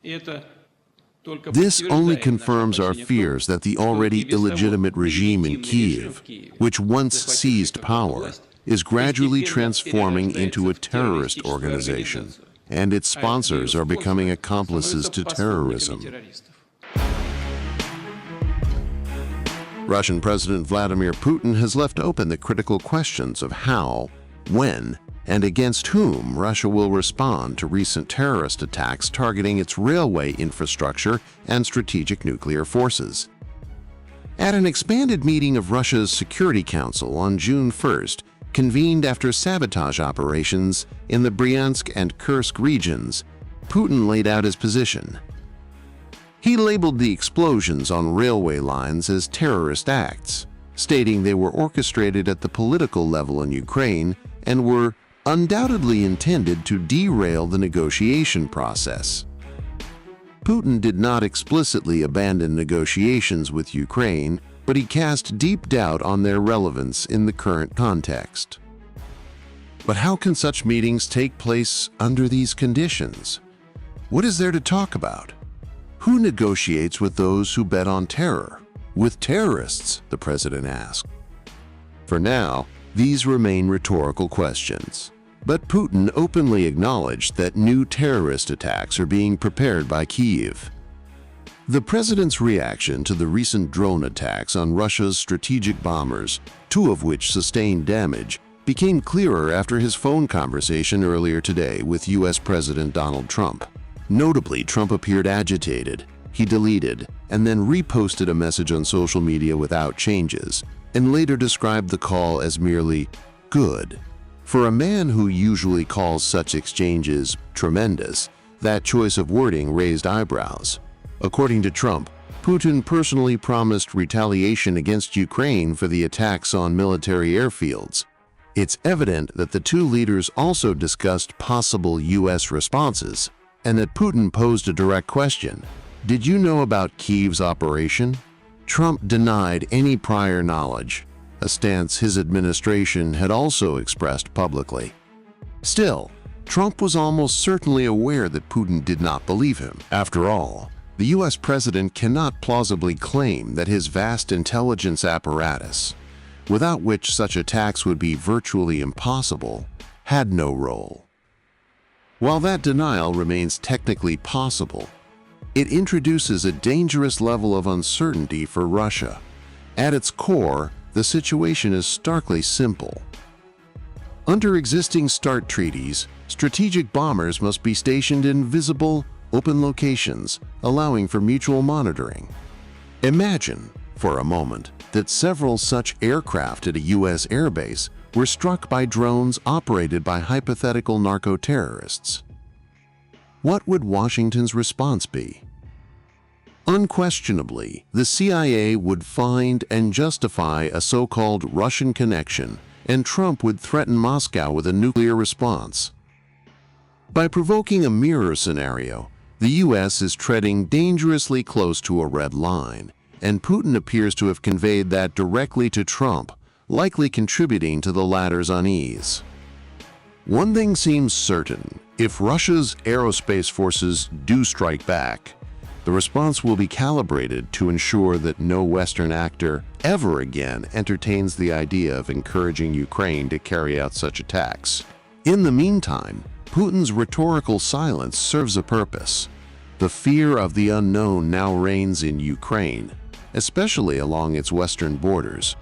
This only confirms our fears that the already illegitimate regime in Kiev, which once seized power, is gradually transforming into a terrorist organization, and its sponsors are becoming accomplices to terrorism. Russian President Vladimir Putin has left open the critical questions of how, when, and against whom Russia will respond to recent terrorist attacks targeting its railway infrastructure and strategic nuclear forces. At an expanded meeting of Russia's Security Council on June 1st, convened after sabotage operations in the Bryansk and Kursk regions, Putin laid out his position. He labeled the explosions on railway lines as terrorist acts, stating they were orchestrated at the political level in Ukraine and were undoubtedly intended to derail the negotiation process. Putin did not explicitly abandon negotiations with Ukraine, but he cast deep doubt on their relevance in the current context. But how can such meetings take place under these conditions? What is there to talk about? Who negotiates with those who bet on terror? With terrorists, the president asked. For now, these remain rhetorical questions. But Putin openly acknowledged that new terrorist attacks are being prepared by Kyiv. The president's reaction to the recent drone attacks on Russia's strategic bombers, two of which sustained damage, became clearer after his phone conversation earlier today with U.S. President Donald Trump. Notably, Trump appeared agitated. He deleted and then reposted a message on social media without changes, and later described the call as merely good. For a man who usually calls such exchanges tremendous, that choice of wording raised eyebrows. According to Trump, Putin personally promised retaliation against Ukraine for the attacks on military airfields. It's evident that the two leaders also discussed possible U.S. responses, and that Putin posed a direct question: did you know about Kyiv's operation? Trump denied any prior knowledge, a stance his administration had also expressed publicly. Still, Trump was almost certainly aware that Putin did not believe him. After all, the U.S. president cannot plausibly claim that his vast intelligence apparatus, without which such attacks would be virtually impossible, had no role. While that denial remains technically possible, it introduces a dangerous level of uncertainty for Russia. At its core, the situation is starkly simple. Under existing START treaties, strategic bombers must be stationed in visible, open locations, allowing for mutual monitoring. Imagine, for a moment, that several such aircraft at a U.S. airbase were struck by drones operated by hypothetical narco-terrorists. What would Washington's response be? Unquestionably, the CIA would find and justify a so-called Russian connection, and Trump would threaten Moscow with a nuclear response. By provoking a mirror scenario, the U.S. is treading dangerously close to a red line, and Putin appears to have conveyed that directly to Trump, likely contributing to the latter's unease. One thing seems certain: if Russia's aerospace forces do strike back, the response will be calibrated to ensure that no Western actor ever again entertains the idea of encouraging Ukraine to carry out such attacks. In the meantime, Putin's rhetorical silence serves a purpose. The fear of the unknown now reigns in Ukraine, especially along its western borders.